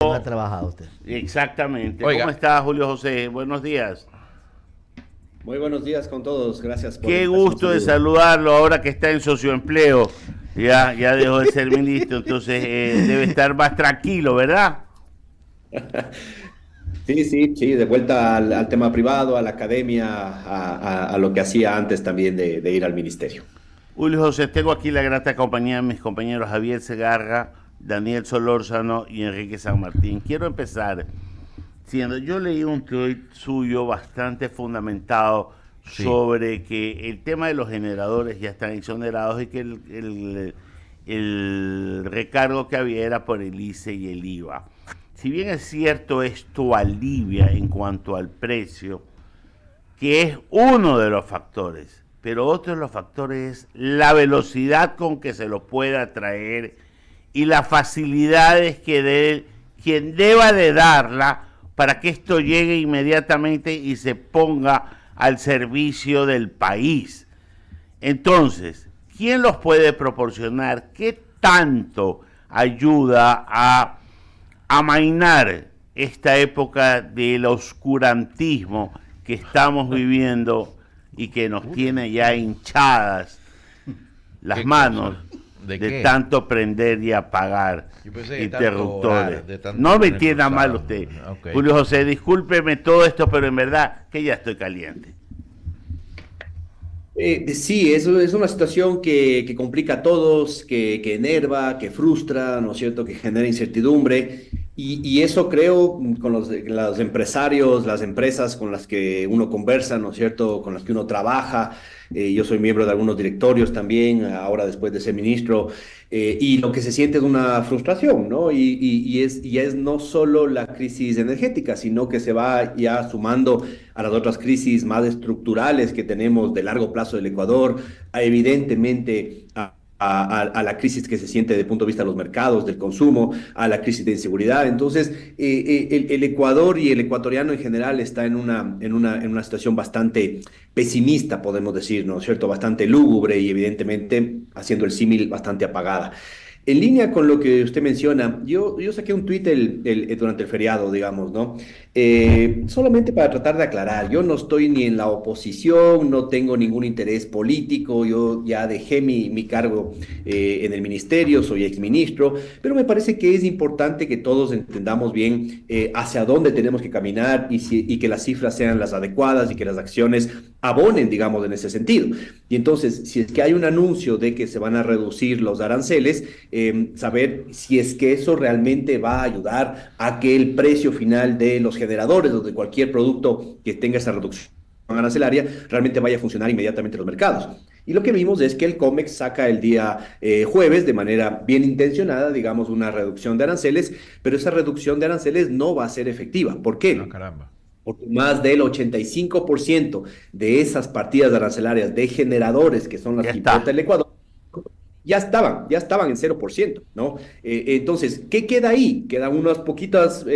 No ha trabajado usted. Exactamente. Oiga. ¿Cómo está, Julio José? Buenos días. Muy buenos días con todos, gracias por la Qué invitación. gusto de Saludos. saludarlo ahora que está en socioempleo. Ya dejó de ser ministro, entonces debe estar más tranquilo, ¿verdad? Sí, de vuelta al tema privado, a la academia, a lo que hacía antes también de ir al ministerio. Julio José, tengo aquí la grata compañía de mis compañeros Javier Segarra, Daniel Solórzano y Enrique San Martín. Quiero empezar diciendo, yo leí un tuit suyo bastante fundamentado Sí. sobre que el tema de los generadores ya están exonerados y que el recargo que había era por el ICE y el IVA. Si bien es cierto, esto alivia en cuanto al precio, que es uno de los factores, pero otro de los factores es la velocidad con que se lo pueda traer y las facilidades que dé quien deba de darla para que esto llegue inmediatamente y se ponga al servicio del país. Entonces, ¿quién los puede proporcionar? ¿Qué tanto ayuda a amainar esta época del oscurantismo que estamos viviendo y que nos tiene ya hinchadas las ¿Qué manos cosa? ¿De de qué? tanto prender y apagar Yo pensé que interruptores? tanto orar, de tanto No me poner entienda forzado. mal usted. Ok. Julio José, discúlpeme todo esto, pero en verdad que ya estoy caliente. Sí, eso es una situación que complica a todos, que enerva, que frustra, ¿no es cierto?, que genera incertidumbre. Y eso creo con los empresarios, las empresas con las que uno conversa, ¿no es cierto?, con las que uno trabaja. Yo soy miembro de algunos directorios también, ahora después de ser ministro, y lo que se siente es una frustración, ¿no? Y es no solo la crisis energética, sino que se va ya sumando a las otras crisis más estructurales que tenemos de largo plazo del Ecuador, evidentemente a la crisis que se siente desde el punto de vista de los mercados, del consumo, a la crisis de inseguridad. Entonces, el Ecuador y el ecuatoriano en general está en una situación bastante pesimista, podemos decir, ¿no es cierto? Bastante lúgubre y evidentemente, haciendo el símil, bastante apagada. En línea con lo que usted menciona, yo saqué un tuit durante el feriado, digamos, ¿no? Solamente para tratar de aclarar, yo no estoy ni en la oposición, no tengo ningún interés político, yo ya dejé mi cargo en el ministerio, soy exministro, pero me parece que es importante que todos entendamos bien hacia dónde tenemos que caminar y que las cifras sean las adecuadas y que las acciones abonen, digamos, en ese sentido. Y entonces, si es que hay un anuncio de que se van a reducir los aranceles, saber si es que eso realmente va a ayudar a que el precio final de los generadores o de cualquier producto que tenga esa reducción arancelaria realmente vaya a funcionar inmediatamente en los mercados. Y lo que vimos es que el COMEX saca el día jueves de manera bien intencionada, digamos, una reducción de aranceles, pero esa reducción de aranceles no va a ser efectiva. ¿Por Ah, qué? caramba. Porque más del 85% de esas partidas arancelarias de generadores, que son las Ya que importa está. el Ecuador, ya estaban en 0%, ¿no? Entonces, ¿qué queda ahí? Quedan unas poquitas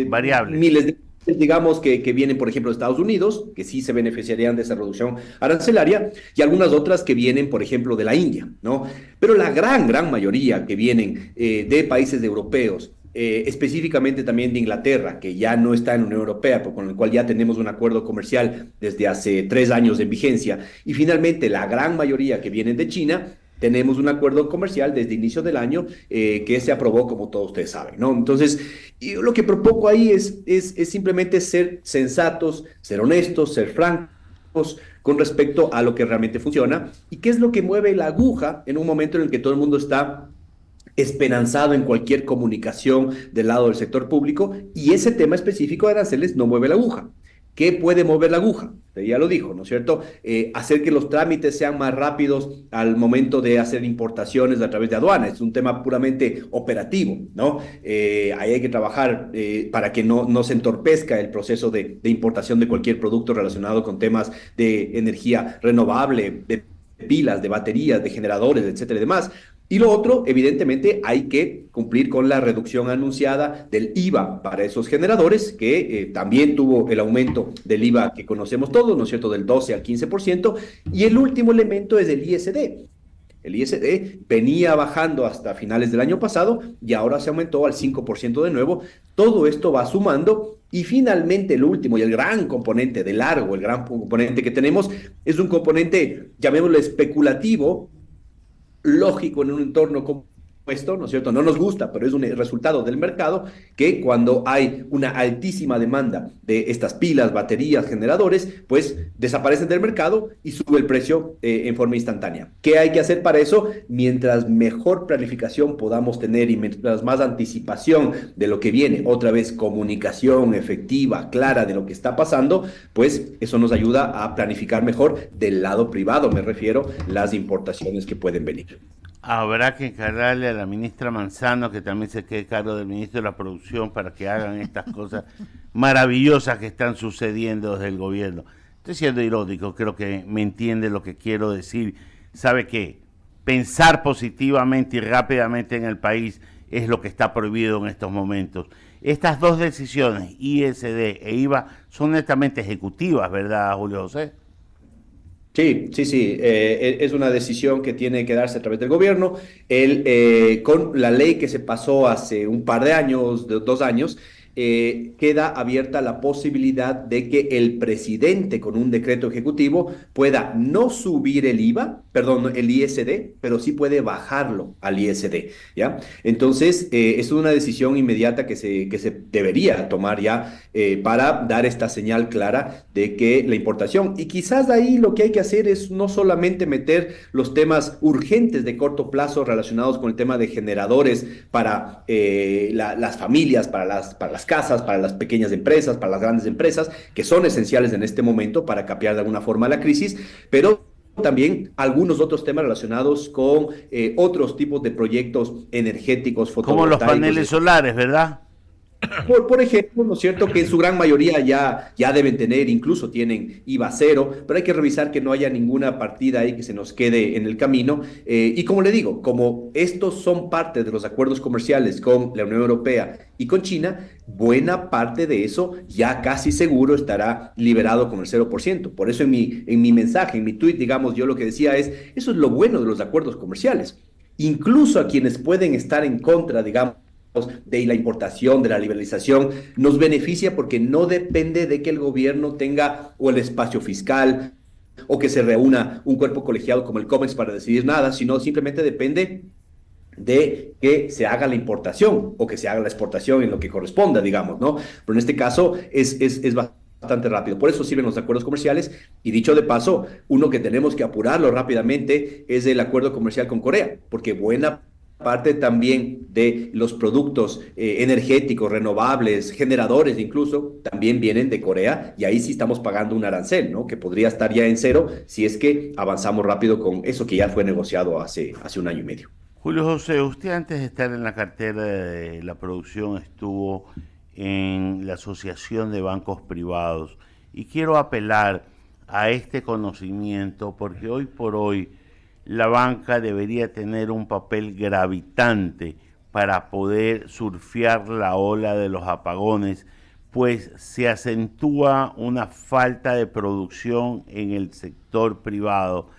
Variables. miles de, digamos, que vienen, por ejemplo, de Estados Unidos, que sí se beneficiarían de esa reducción arancelaria, y algunas otras que vienen, por ejemplo, de la India, ¿no? Pero la gran mayoría que vienen de países europeos, específicamente también de Inglaterra, que ya no está en la Unión Europea, pero con el cual ya tenemos un acuerdo comercial desde hace 3 años en vigencia, y finalmente la gran mayoría que vienen de China, tenemos un acuerdo comercial desde inicio del año que se aprobó, como todos ustedes saben, ¿no? Entonces, yo lo que propongo ahí es simplemente ser sensatos, ser honestos, ser francos con respecto a lo que realmente funciona y qué es lo que mueve la aguja en un momento en el que todo el mundo está esperanzado en cualquier comunicación del lado del sector público y ese tema específico de aranceles no mueve la aguja. ¿Qué puede mover la aguja? Usted ya lo dijo, ¿no es cierto? Hacer que los trámites sean más rápidos al momento de hacer importaciones a través de aduanas. Es un tema puramente operativo, ¿no? Ahí hay que trabajar para que no se entorpezca el proceso de importación de cualquier producto relacionado con temas de energía renovable, de pilas, de baterías, de generadores, etcétera y demás. Y lo otro, evidentemente, hay que cumplir con la reducción anunciada del IVA para esos generadores, que también tuvo el aumento del IVA que conocemos todos, ¿no es cierto?, del 12 al 15%. Y el último elemento es el ISD. El ISD venía bajando hasta finales del año pasado y ahora se aumentó al 5% de nuevo. Todo esto va sumando y finalmente el último y el gran componente de largo, el gran componente que tenemos es un componente, llamémoslo especulativo, lógico en un entorno como esto, ¿no es cierto? No nos gusta, pero es un resultado del mercado que cuando hay una altísima demanda de estas pilas, baterías, generadores, pues desaparecen del mercado y sube el precio en forma instantánea. ¿Qué hay que hacer para eso? Mientras mejor planificación podamos tener y mientras más anticipación de lo que viene, otra vez comunicación efectiva, clara de lo que está pasando, pues eso nos ayuda a planificar mejor del lado privado, me refiero, las importaciones que pueden venir. Habrá que encargarle a la ministra Manzano, que también se quede cargo del ministro de la Producción, para que hagan estas cosas maravillosas que están sucediendo desde el gobierno. Estoy siendo irónico, creo que me entiende lo que quiero decir. ¿Sabe qué? Pensar positivamente y rápidamente en el país es lo que está prohibido en estos momentos. Estas dos decisiones, ISD e IVA, son netamente ejecutivas, ¿verdad, Julio José? Sí, sí, sí, es una decisión que tiene que darse a través del gobierno. Con la ley que se pasó hace un par de años, 2 años, queda abierta la posibilidad de que el presidente con un decreto ejecutivo pueda no subir el IVA, perdón, el ISD, pero sí puede bajarlo al ISD, ¿ya? Entonces, es una decisión inmediata que se debería tomar ya para dar esta señal clara de que la importación, y quizás de ahí lo que hay que hacer es no solamente meter los temas urgentes de corto plazo relacionados con el tema de generadores para las familias, para las casas, para las pequeñas empresas, para las grandes empresas, que son esenciales en este momento para capear de alguna forma la crisis, pero también algunos otros temas relacionados con otros tipos de proyectos energéticos, Como los fotovoltaicos. paneles solares, ¿verdad? Por ejemplo, ¿no es cierto? Que en su gran mayoría ya deben tener, incluso tienen IVA cero, pero hay que revisar que no haya ninguna partida ahí que se nos quede en el camino. Y como le digo, como estos son parte de los acuerdos comerciales con la Unión Europea y con China, buena parte de eso ya casi seguro estará liberado con el 0%. Por eso en mi mensaje, en mi tweet, digamos, yo lo que decía es, eso es lo bueno de los acuerdos comerciales. Incluso a quienes pueden estar en contra, digamos, de la importación, de la liberalización, nos beneficia porque no depende de que el gobierno tenga o el espacio fiscal o que se reúna un cuerpo colegiado como el COMEX para decidir nada, sino simplemente depende de que se haga la importación o que se haga la exportación en lo que corresponda, digamos, ¿no? Pero en este caso es bastante rápido. Por eso sirven los acuerdos comerciales y dicho de paso, uno que tenemos que apurarlo rápidamente es el acuerdo comercial con Corea, porque buena parte también de los productos energéticos, renovables, generadores incluso, también vienen de Corea y ahí sí estamos pagando un arancel, ¿no? Que podría estar ya en cero si es que avanzamos rápido con eso que ya fue negociado hace un año y medio. Julio José, usted antes de estar en la cartera de la producción estuvo en la Asociación de Bancos Privados y quiero apelar a este conocimiento porque hoy por hoy la banca debería tener un papel gravitante para poder surfear la ola de los apagones, pues se acentúa una falta de producción en el sector privado,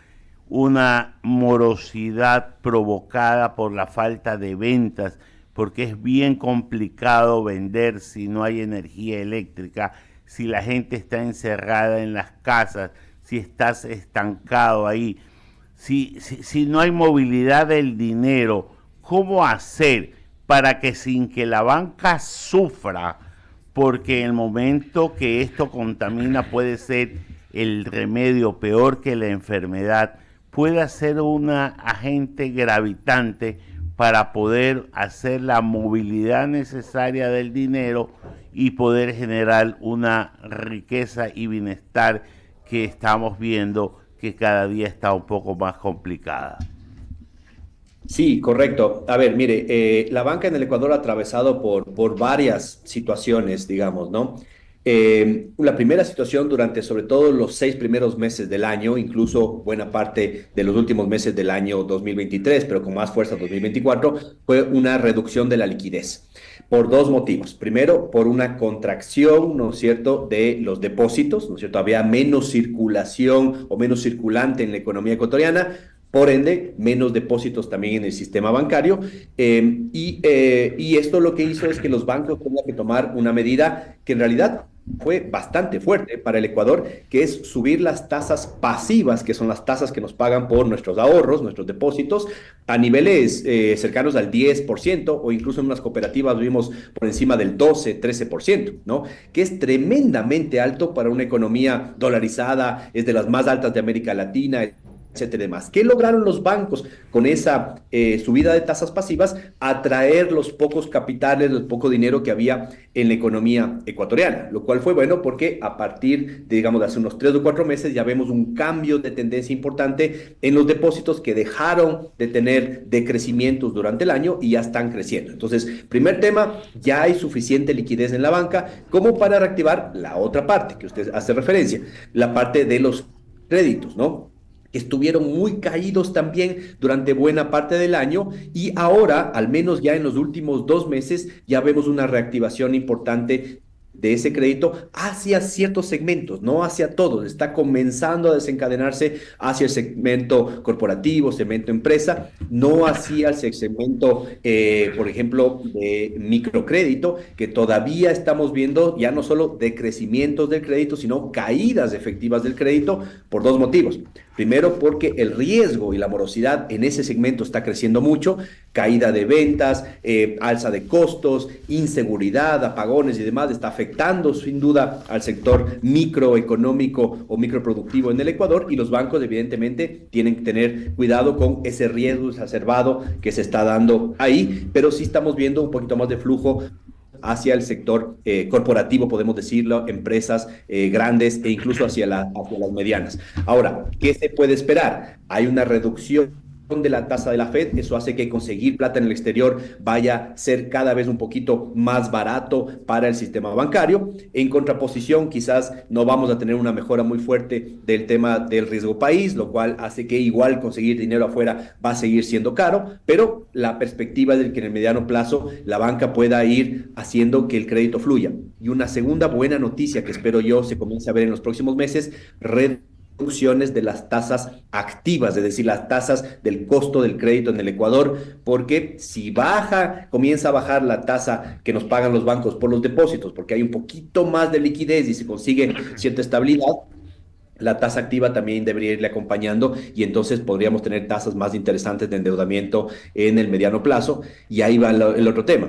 una morosidad provocada por la falta de ventas, porque es bien complicado vender si no hay energía eléctrica, si la gente está encerrada en las casas, si estás estancado ahí, si no hay movilidad del dinero. ¿Cómo hacer para que sin que la banca sufra, porque en el momento que esto contamina puede ser el remedio peor que la enfermedad, pueda ser una agente gravitante para poder hacer la movilidad necesaria del dinero y poder generar una riqueza y bienestar que estamos viendo que cada día está un poco más complicada? Sí, correcto. A ver, mire, la banca en el Ecuador ha atravesado por varias situaciones, digamos, ¿no? La primera situación durante sobre todo los 6 primeros meses del año, incluso buena parte de los últimos meses del año 2023, pero con más fuerza 2024, fue una reducción de la liquidez por dos motivos. Primero, por una contracción, ¿no es cierto?, de los depósitos, ¿no es cierto? Había menos circulación o menos circulante en la economía ecuatoriana, por ende, menos depósitos también en el sistema bancario. Y esto lo que hizo es que los bancos tengan que tomar una medida que en realidad fue bastante fuerte para el Ecuador, que es subir las tasas pasivas, que son las tasas que nos pagan por nuestros ahorros, nuestros depósitos, a niveles cercanos al 10%, o incluso en unas cooperativas vimos por encima del 12, 13%, ¿no? Que es tremendamente alto para una economía dolarizada, es de las más altas de América Latina, etcétera y demás. ¿Qué lograron los bancos con esa subida de tasas pasivas? Atraer los pocos capitales, el poco dinero que había en la economía ecuatoriana, lo cual fue bueno porque a partir de, digamos, de hace unos 3 o 4 meses ya vemos un cambio de tendencia importante en los depósitos que dejaron de tener decrecimientos durante el año y ya están creciendo. Entonces, primer tema, ya hay suficiente liquidez en la banca como para reactivar la otra parte que usted hace referencia, la parte de los créditos, ¿no? Que estuvieron muy caídos también durante buena parte del año y ahora, al menos ya en los últimos 2 meses, ya vemos una reactivación importante de ese crédito hacia ciertos segmentos, no hacia todos. Está comenzando a desencadenarse hacia el segmento corporativo, segmento empresa, no hacia el segmento, por ejemplo, de microcrédito, que todavía estamos viendo ya no solo decrecimientos del crédito, sino caídas efectivas del crédito por dos motivos. Primero, porque el riesgo y la morosidad en ese segmento está creciendo mucho, caída de ventas, alza de costos, inseguridad, apagones y demás, está afectando sin duda al sector microeconómico o microproductivo en el Ecuador, y los bancos evidentemente tienen que tener cuidado con ese riesgo exacerbado que se está dando ahí, pero sí estamos viendo un poquito más de flujo hacia el sector corporativo, podemos decirlo, empresas grandes e incluso hacia las medianas. Ahora, ¿qué se puede esperar? Hay una reducción de la tasa de la Fed, eso hace que conseguir plata en el exterior vaya a ser cada vez un poquito más barato para el sistema bancario. En contraposición, quizás no vamos a tener una mejora muy fuerte del tema del riesgo país, lo cual hace que igual conseguir dinero afuera va a seguir siendo caro, pero la perspectiva es de que en el mediano plazo la banca pueda ir haciendo que el crédito fluya. Y una segunda buena noticia que espero yo se comience a ver en los próximos meses, reducciones de las tasas activas, es decir, las tasas del costo del crédito en el Ecuador, porque si comienza a bajar la tasa que nos pagan los bancos por los depósitos, porque hay un poquito más de liquidez y se consigue cierta estabilidad, la tasa activa también debería irle acompañando y entonces podríamos tener tasas más interesantes de endeudamiento en el mediano plazo. Y ahí va el otro tema.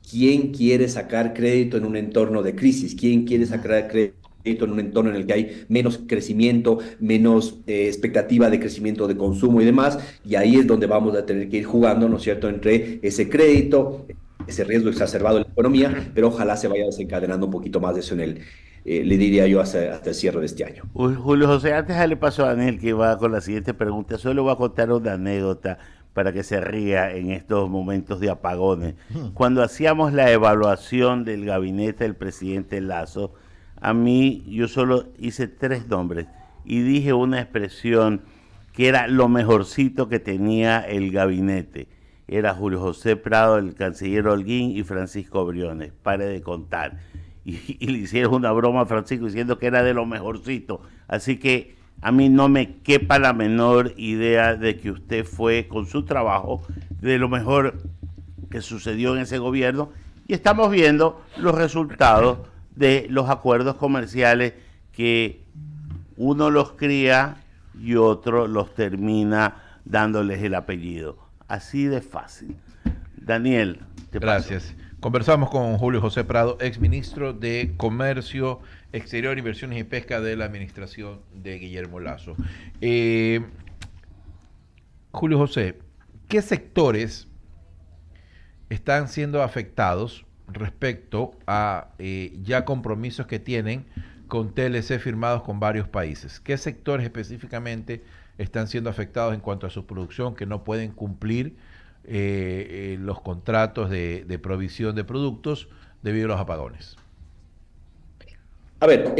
¿Quién quiere sacar crédito en un entorno de crisis? ¿Quién quiere sacar crédito en un entorno en el que hay menos crecimiento, menos expectativa de crecimiento de consumo y demás? Y ahí es donde vamos a tener que ir jugando, ¿no es cierto?, entre ese crédito, ese riesgo exacerbado de la economía, pero ojalá se vaya desencadenando un poquito más de eso le diría yo, hasta el cierre de este año. Julio José, antes le paso a Daniel que va con la siguiente pregunta, solo voy a contar una anécdota para que se ría en estos momentos de apagones. Cuando hacíamos la evaluación del gabinete del presidente Lazo, a mí yo solo hice 3 nombres y dije una expresión que era lo mejorcito que tenía el gabinete. Era Julio José Prado, el canciller Holguín y Francisco Briones. Pare de contar. Y le hicieron una broma a Francisco diciendo que era de lo mejorcito. Así que a mí no me quepa la menor idea de que usted fue con su trabajo de lo mejor que sucedió en ese gobierno, y estamos viendo los resultados de los acuerdos comerciales que uno los cría y otro los termina dándoles el apellido. Así de fácil. Daniel, te paso. Gracias. Conversamos con Julio José Prado, exministro de Comercio Exterior, Inversiones y Pesca de la administración de Guillermo Lasso. Julio José, ¿qué sectores están siendo afectados respecto a ya compromisos que tienen con TLC firmados con varios países? ¿Qué sectores específicamente están siendo afectados en cuanto a su producción que no pueden cumplir los contratos de provisión de productos debido a los apagones? A ver,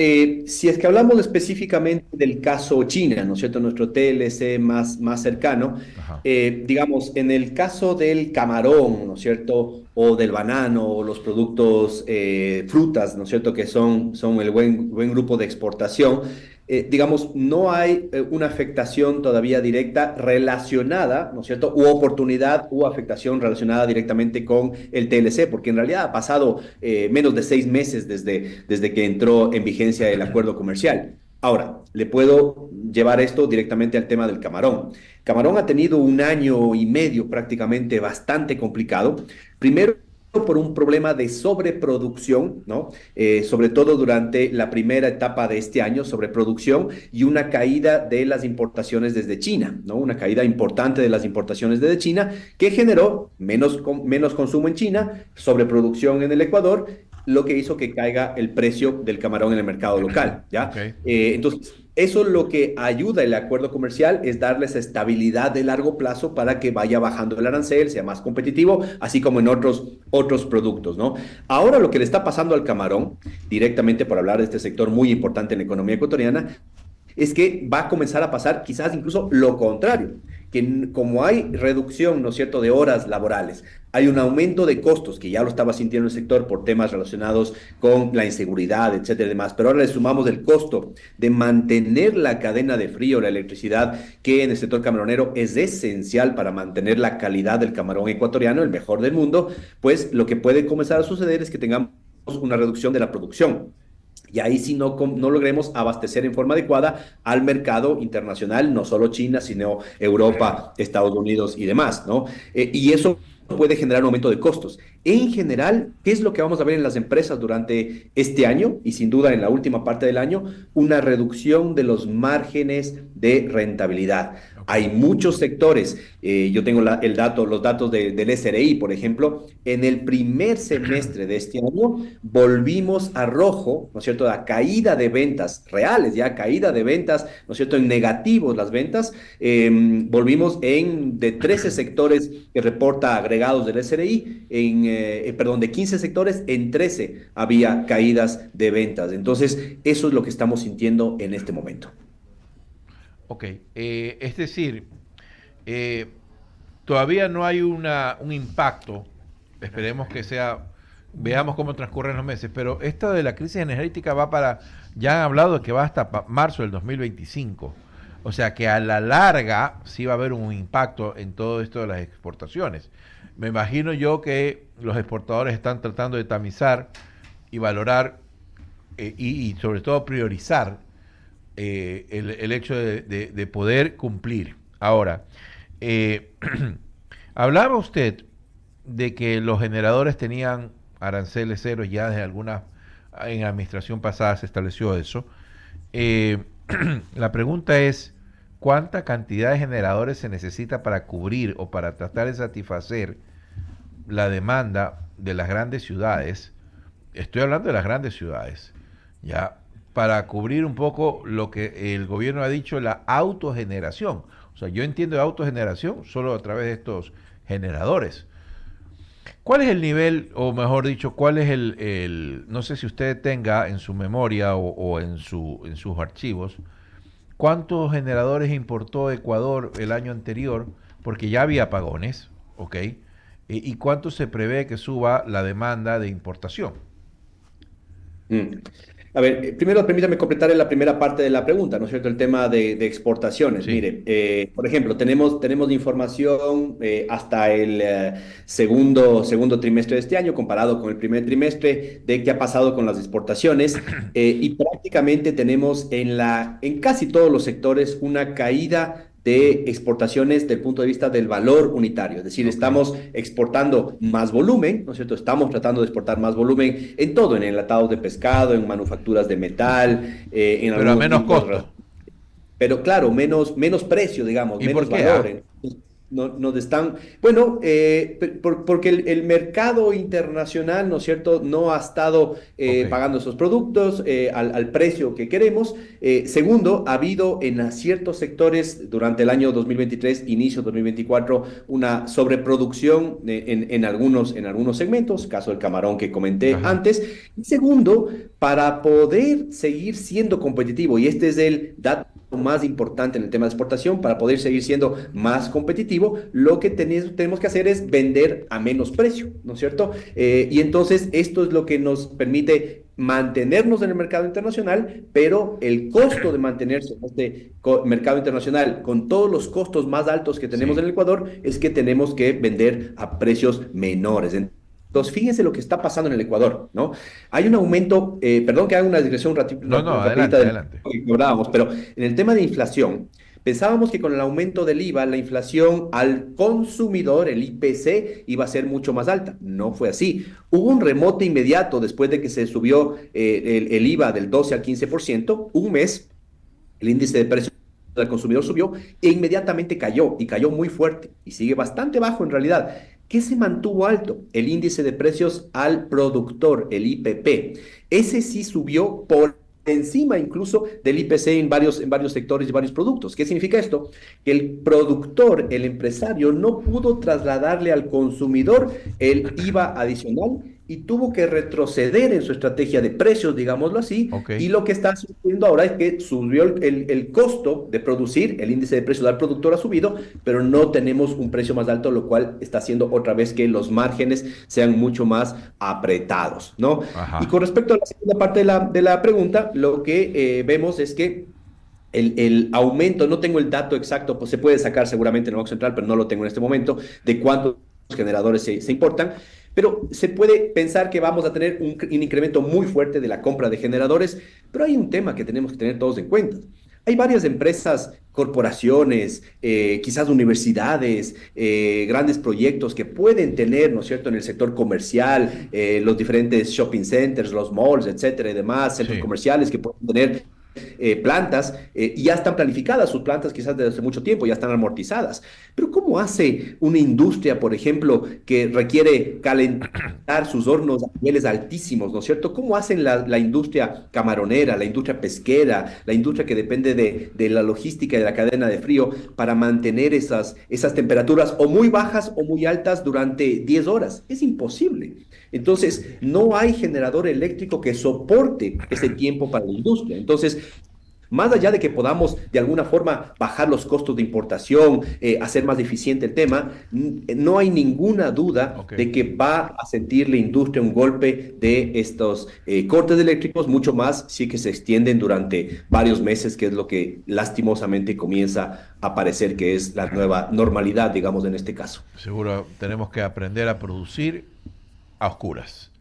si es que hablamos específicamente del caso China, ¿no es cierto? Nuestro TLC más cercano, digamos, en el caso del camarón, ¿no es cierto? o del banano o los productos frutas, ¿no es cierto?, que son el buen grupo de exportación. Digamos, no hay una afectación todavía directa relacionada, ¿no es cierto?, u oportunidad u afectación relacionada directamente con el TLC, porque en realidad ha pasado menos de 6 meses desde que entró en vigencia el acuerdo comercial. Ahora, le puedo llevar esto directamente al tema del camarón. Camarón ha tenido un año y medio prácticamente bastante complicado. Primero, por un problema de sobreproducción, ¿no? Sobre todo durante la primera etapa de este año, sobreproducción y una caída de las importaciones desde China, ¿no? Una caída importante de las importaciones desde China que generó menos consumo en China, sobreproducción en el Ecuador, lo que hizo que caiga el precio del camarón en el mercado local, ¿ya? Ok. Entonces, eso lo que ayuda el acuerdo comercial es darles estabilidad de largo plazo para que vaya bajando el arancel, sea más competitivo, así como en otros productos, ¿no? Ahora lo que le está pasando al camarón, directamente por hablar de este sector muy importante en la economía ecuatoriana, es que va a comenzar a pasar quizás incluso lo contrario, que como hay reducción, ¿no es cierto?, de horas laborales, hay un aumento de costos, que ya lo estaba sintiendo el sector por temas relacionados con la inseguridad, etcétera y demás, pero ahora le sumamos el costo de mantener la cadena de frío, la electricidad, que en el sector camaronero es esencial para mantener la calidad del camarón ecuatoriano, el mejor del mundo, pues lo que puede comenzar a suceder es que tengamos una reducción de la producción. Y ahí sí no logremos abastecer en forma adecuada al mercado internacional, no solo China, sino Europa, Estados Unidos y demás, ¿no? Y eso puede generar un aumento de costos. En general, ¿qué es lo que vamos a ver en las empresas durante este año? Y sin duda en la última parte del año, una reducción de los márgenes de rentabilidad. Ok. Hay muchos sectores, yo tengo los datos del SRI, por ejemplo, en el primer semestre de este año volvimos a rojo, ¿no es cierto?, a caída de ventas reales, ya caída de ventas, ¿no es cierto?, en negativos las ventas, volvimos de 13 sectores que reporta agregados del SRI, perdón, de 15 sectores, en 13 había caídas de ventas. Entonces, eso es lo que estamos sintiendo en este momento. Ok. Es decir, eh, todavía no hay un impacto. Esperemos que sea, veamos cómo transcurren los meses, pero esta de la crisis energética va para, ya han hablado de que va hasta marzo del 2025. O sea que a la larga sí va a haber un impacto en todo esto de las exportaciones. Me imagino yo que los exportadores están tratando de tamizar y valorar y sobre todo priorizar el hecho de poder cumplir. Ahora, eh, hablaba usted de que los generadores tenían aranceles ceros ya desde alguna, en la administración pasada se estableció eso. Eh, la pregunta es, ¿cuánta cantidad de generadores se necesita para cubrir o para tratar de satisfacer la demanda de las grandes ciudades? Estoy hablando de las grandes ciudades, ya, para cubrir un poco lo que el gobierno ha dicho, la autogeneración. O sea, yo entiendo de autogeneración solo a través de estos generadores. ¿Cuál es el nivel, o mejor dicho, cuál es no sé si usted tenga en su memoria o en sus archivos, cuántos generadores importó Ecuador el año anterior? Porque ya había apagones, ¿ok? ¿Y cuánto se prevé que suba la demanda de importación? Mm. A ver, primero permítame completar en la primera parte de la pregunta, ¿no es cierto? El tema de exportaciones. Sí. Mire, por ejemplo, tenemos información hasta el segundo trimestre de este año, comparado con el primer trimestre, de qué ha pasado con las exportaciones. Y prácticamente tenemos en casi todos los sectores una caída de exportaciones del punto de vista del valor unitario, es decir, Ok. estamos exportando más volumen, ¿no es cierto? Estamos tratando de exportar más volumen en todo, en enlatados de pescado, en manufacturas de metal, en Pero a algunos menos tipos, costo. pero claro, menos precio, digamos, ¿Y por menos qué? valor. Nos están, bueno, porque el mercado internacional, ¿no es cierto?, no ha estado Ok. pagando esos productos al precio que queremos. Segundo, ha habido en ciertos sectores durante el año 2023, inicio 2024, una sobreproducción en algunos segmentos, caso del camarón que comenté Ajá. antes. Y segundo, para poder seguir siendo competitivo, y este es el dato más importante en el tema de exportación para poder seguir siendo más competitivo, lo que tenemos que hacer es vender a menos precio, ¿no es cierto? Y entonces esto es lo que nos permite mantenernos en el mercado internacional, pero el costo de mantenerse en este mercado internacional con todos los costos más altos que tenemos Sí. en el Ecuador es que tenemos que vender a precios menores. Entonces, fíjense lo que está pasando en el Ecuador, ¿no? Hay un aumento, perdón que haga una digresión No, no, rapidita adelante, de lo adelante. que hablábamos, pero en el tema de inflación, pensábamos que con el aumento del IVA, la inflación al consumidor, el IPC, iba a ser mucho más alta. No fue así. Hubo un remote inmediato después de que se subió el IVA del 12 al 15%, un mes, el índice de precios del consumidor subió e inmediatamente cayó y cayó muy fuerte y sigue bastante bajo en realidad. ¿Qué se mantuvo alto? El índice de precios al productor, el IPP. Ese sí subió por encima incluso del IPC en varios sectores y varios productos. ¿Qué significa esto? Que el productor, el empresario, no pudo trasladarle al consumidor el IVA adicional y tuvo que retroceder en su estrategia de precios, digámoslo así, Ok. y lo que está sucediendo ahora es que subió el costo de producir, el índice de precios al productor ha subido, pero no tenemos un precio más alto, lo cual está haciendo otra vez que los márgenes sean mucho más apretados, ¿no? Y Ajá. con respecto a la segunda parte de la pregunta, lo que vemos es que el aumento, no tengo el dato exacto, pues se puede sacar seguramente en el Banco Central, pero no lo tengo en este momento, de cuántos generadores se importan, pero se puede pensar que vamos a tener un incremento muy fuerte de la compra de generadores, pero hay un tema que tenemos que tener todos en cuenta. Hay varias empresas, corporaciones, quizás universidades, grandes proyectos que pueden tener, ¿no es cierto?, en el sector comercial, los diferentes shopping centers, los malls, etcétera, y demás, centros Sí. comerciales que pueden tener plantas y ya están planificadas sus plantas quizás desde hace mucho tiempo, ya están amortizadas. Pero ¿cómo hace una industria, por ejemplo, que requiere calentar sus hornos a niveles altísimos, ¿no es cierto? ¿Cómo hacen la industria camaronera, la industria pesquera, la industria que depende de la logística y de la cadena de frío para mantener esas temperaturas o muy bajas o muy altas durante 10 horas? Es imposible. Entonces, no hay generador eléctrico que soporte ese tiempo para la industria. Entonces, más allá de que podamos de alguna forma bajar los costos de importación, hacer más eficiente el tema, no hay ninguna duda Ok. de que va a sentir la industria un golpe de estos cortes eléctricos, mucho más si que se extienden durante varios meses, que es lo que lastimosamente comienza a parecer que es la nueva normalidad, digamos, en este caso. Seguro tenemos que aprender a producir a oscuras.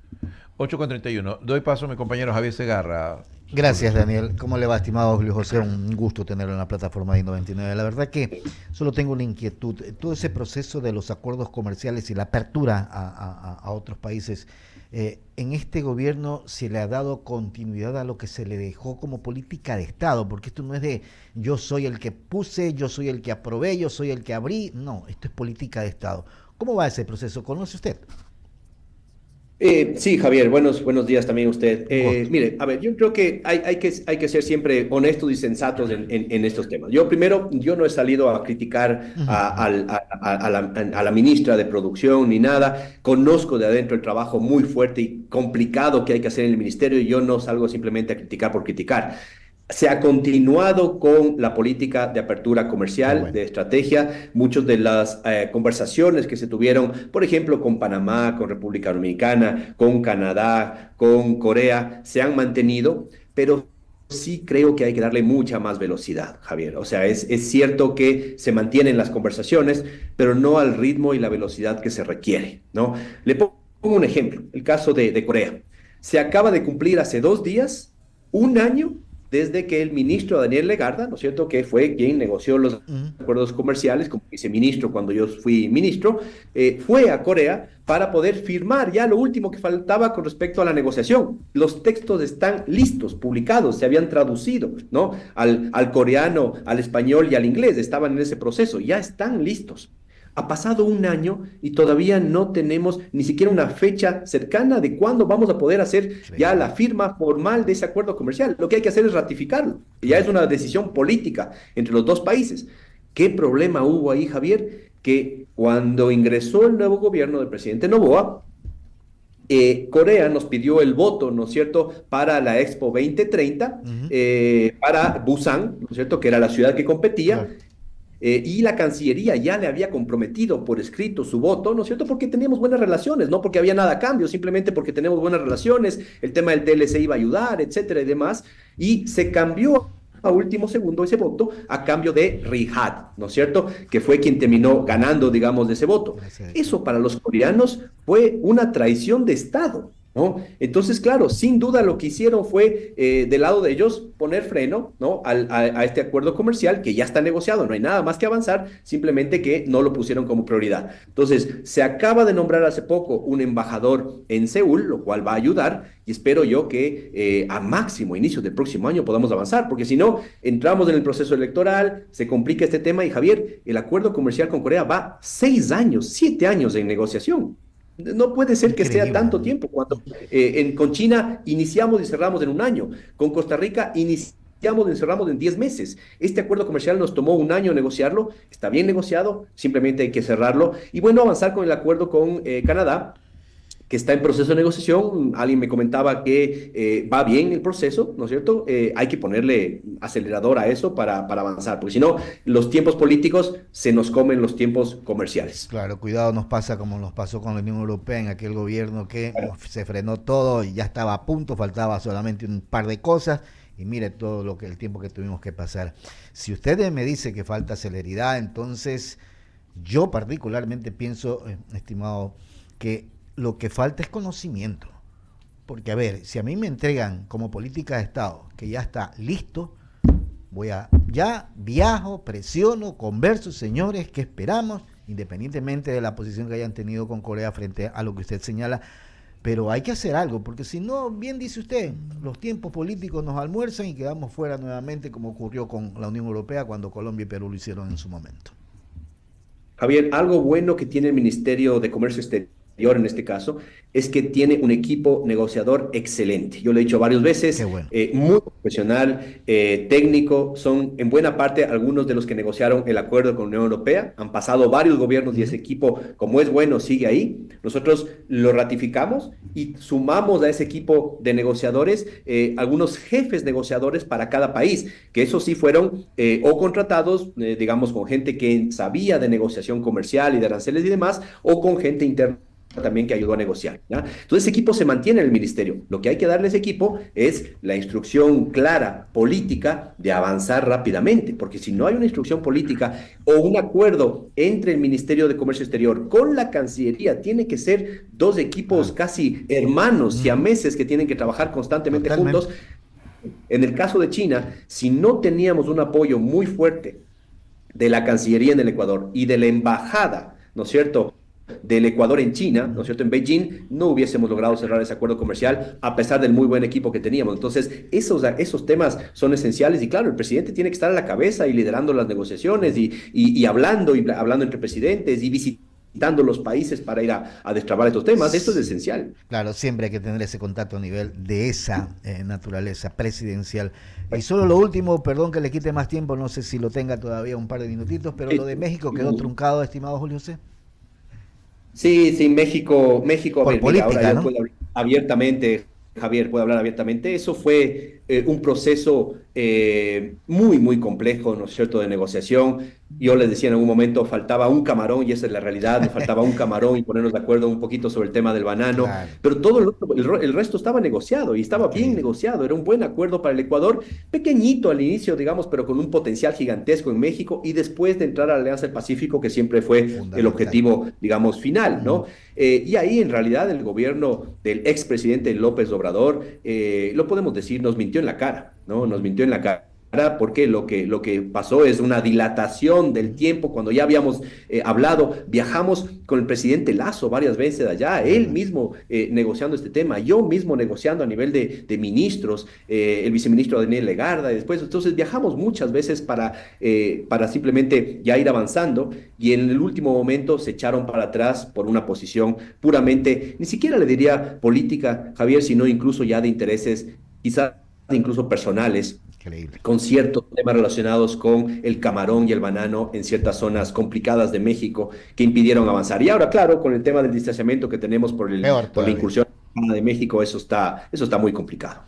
8:31. Doy paso a mi compañero Javier Segarra. Julio Gracias, César. Daniel. ¿Cómo le va, estimado Julio José? Un gusto tenerlo en la plataforma de I99. La verdad que solo tengo una inquietud. Todo ese proceso de los acuerdos comerciales y la apertura a otros países, en este gobierno se le ha dado continuidad a lo que se le dejó como política de Estado, porque esto no es de yo soy el que puse, yo soy el que aprobé, yo soy el que abrí. No, esto es política de Estado. ¿Cómo va ese proceso? ¿Conoce usted? Sí, Javier, buenos días también a usted. Un gusto. Mire, a ver, yo creo que hay que ser siempre honestos y sensatos en estos temas. Yo primero, yo no he salido a criticar Ujú, ujú. a la ministra de Producción ni nada. Conozco de adentro el trabajo muy fuerte y complicado que hay que hacer en el ministerio y yo no salgo simplemente a criticar por criticar. Se ha continuado con la política de apertura Qué comercial, bueno. de estrategia. Muchas de las conversaciones que se tuvieron, por ejemplo, con Panamá, con República Dominicana, con Canadá, con Corea, se han mantenido, pero sí creo que hay que darle mucha más velocidad, Javier. O sea, es cierto que se mantienen las conversaciones, pero no al ritmo y la velocidad que se requiere, ¿no? Le pongo un ejemplo, el caso de Corea. Se acaba de cumplir hace 2 días un año desde que el ministro Daniel Legarda, ¿no es cierto?, que fue quien negoció los Ujú. acuerdos comerciales como viceministro cuando yo fui ministro, fue a Corea para poder firmar ya lo último que faltaba con respecto a la negociación. Los textos están listos, publicados, se habían traducido, ¿no? Al coreano, al español y al inglés, estaban en ese proceso, ya están listos. Ha pasado un año y todavía no tenemos ni siquiera una fecha cercana de cuándo vamos a poder hacer ya la Increíble. firma formal de ese acuerdo comercial. Lo que hay que hacer es ratificarlo. Ya es Claro. una decisión política entre los dos países. ¿Qué problema hubo ahí, Javier? Que cuando ingresó el nuevo gobierno del presidente Noboa, Corea nos pidió el voto, ¿no es cierto?, para la Expo 2030, para Busan, ¿no es cierto?, que era la ciudad que competía. Claro. Y la Cancillería ya le había comprometido por escrito su voto, ¿no es cierto? Porque teníamos buenas relaciones, no porque había nada a cambio, simplemente porque tenemos buenas relaciones, el tema del TLC iba a ayudar, etcétera y demás, y se cambió a último segundo ese voto a cambio de Riyadh, ¿no es cierto? Que fue quien terminó ganando, digamos, de ese voto. Eso para los coreanos fue una traición de Estado, ¿no? Entonces, claro, sin duda lo que hicieron fue, del lado de ellos, poner freno, ¿no?, a este acuerdo comercial que ya está negociado, no hay nada más que avanzar, simplemente que no lo pusieron como prioridad. Entonces, se acaba de nombrar hace poco un embajador en Seúl, lo cual va a ayudar, y espero yo que a máximo inicio del próximo año podamos avanzar, porque si no, entramos en el proceso electoral, se complica este tema, y Javier, el acuerdo comercial con Corea va 6 años, 7 años en negociación. No puede ser que Increíble, sea tanto ¿no? tiempo. Cuando con China iniciamos y cerramos en un año, con Costa Rica iniciamos y cerramos en 10 meses. Este acuerdo comercial nos tomó un año negociarlo, está bien negociado, simplemente hay que cerrarlo. Y bueno, avanzar con el acuerdo con Canadá, que está en proceso de negociación. Alguien me comentaba que va bien el proceso, ¿no es cierto? Hay que ponerle acelerador a eso para avanzar, porque si no, los tiempos políticos se nos comen los tiempos comerciales. Claro, cuidado, nos pasa como nos pasó con la Unión Europea en aquel gobierno que se frenó todo y ya estaba a punto, faltaba solamente un par de cosas y mire todo el tiempo que tuvimos que pasar. Si usted me dice que falta celeridad, entonces yo particularmente pienso, estimado, que lo que falta es conocimiento. Porque a ver, si a mí me entregan como política de Estado que ya está listo, ya viajo, presiono, converso, señores, ¿qué esperamos? Independientemente de la posición que hayan tenido con Corea frente a lo que usted señala, pero hay que hacer algo, porque si no, bien dice usted, los tiempos políticos nos almuerzan y quedamos fuera nuevamente, como ocurrió con la Unión Europea cuando Colombia y Perú lo hicieron en su momento. Javier, algo bueno que tiene el Ministerio de Comercio Exterior en este caso, es que tiene un equipo negociador excelente. Yo lo he dicho varias veces, Bueno. Muy profesional, técnico, son en buena parte algunos de los que negociaron el acuerdo con la Unión Europea, han pasado varios gobiernos y ese equipo, como es bueno, sigue ahí. Nosotros lo ratificamos y sumamos a ese equipo de negociadores algunos jefes negociadores para cada país, que esos sí fueron o contratados, digamos, con gente que sabía de negociación comercial y de aranceles y demás, o con gente interna también que ayudó a negociar, ¿ya? Entonces ese equipo se mantiene en el ministerio. Lo que hay que darle a ese equipo es la instrucción clara, política, de avanzar rápidamente, porque si no hay una instrucción política o un acuerdo entre el Ministerio de Comercio Exterior con la Cancillería, tiene que ser dos equipos casi hermanos, siameses, que tienen que trabajar constantemente juntos. En el caso de China, si no teníamos un apoyo muy fuerte de la Cancillería en el Ecuador y de la embajada, ¿no es cierto?, del Ecuador en China, ¿no es cierto?, en Beijing, no hubiésemos logrado cerrar ese acuerdo comercial a pesar del muy buen equipo que teníamos. Entonces, esos temas son esenciales y claro, el presidente tiene que estar a la cabeza y liderando las negociaciones y hablando entre presidentes y visitando los países para ir a destrabar estos temas. Esto es esencial. Claro, siempre hay que tener ese contacto a nivel de esa naturaleza presidencial. Y solo lo último, perdón que le quite más tiempo, no sé si lo tenga todavía un par de minutitos, pero lo de México quedó truncado, estimado Julio C. Sí, México, Por política, ahora yo ¿no? puedo hablar abiertamente, Javier, puede hablar abiertamente. Eso fue un proceso muy, muy complejo, ¿no es cierto?, de negociación. Yo les decía en algún momento, faltaba un camarón, y esa es la realidad, nos faltaba un camarón y ponernos de acuerdo un poquito sobre el tema del banano, Claro. pero todo el resto estaba negociado y estaba bien negociado, era un buen acuerdo para el Ecuador, pequeñito al inicio, digamos, pero con un potencial gigantesco en México, y después de entrar a la Alianza del Pacífico, que siempre fue el objetivo, digamos, final, ¿no? Y ahí en realidad el gobierno del expresidente López Obrador, lo podemos decir, nos mintió en la cara, ¿no? Nos mintió en la cara, porque lo que pasó es una dilatación del tiempo. Cuando ya habíamos hablado, viajamos con el presidente Lazo varias veces allá, él mismo negociando este tema, yo mismo negociando a nivel de ministros, el viceministro Daniel Legarda, y después, entonces viajamos muchas veces para simplemente ya ir avanzando, y en el último momento se echaron para atrás por una posición puramente, ni siquiera le diría política, Javier, sino incluso ya de intereses, quizás incluso personales, Increíble. con ciertos temas relacionados con el camarón y el banano en ciertas zonas complicadas de México que impidieron avanzar. Y ahora, claro, con el tema del distanciamiento que tenemos por Peor la todavía. incursión de México, eso está muy complicado.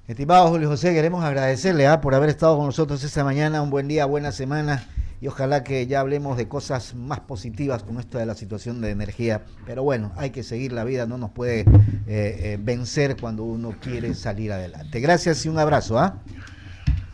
Estimado Julio José, queremos agradecerle por haber estado con nosotros esta mañana. Un buen día, buena semana y ojalá que ya hablemos de cosas más positivas con esto de la situación de energía. Pero bueno, hay que seguir la vida, no nos puede vencer cuando uno quiere salir adelante. Gracias y un abrazo.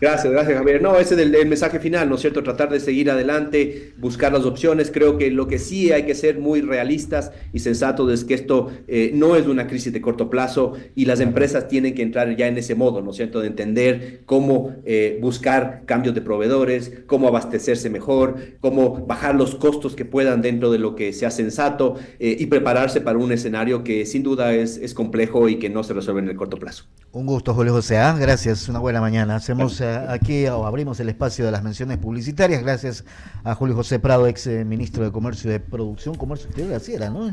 Gracias, Javier. No, ese es el mensaje final, ¿no es cierto? Tratar de seguir adelante, buscar las opciones. Creo que lo que sí hay que ser muy realistas y sensatos es que esto no es una crisis de corto plazo y las empresas tienen que entrar ya en ese modo, ¿no es cierto? De entender cómo buscar cambios de proveedores, cómo abastecerse mejor, cómo bajar los costos que puedan dentro de lo que sea sensato y prepararse para un escenario que sin duda es complejo y que no se resuelve en el corto plazo. Un gusto, Julio José. Gracias, una buena mañana. Hacemos aquí o abrimos el espacio de las menciones publicitarias. Gracias a Julio José Prado, ex ministro de Comercio y de Producción, Comercio Exterior, así era, ¿no?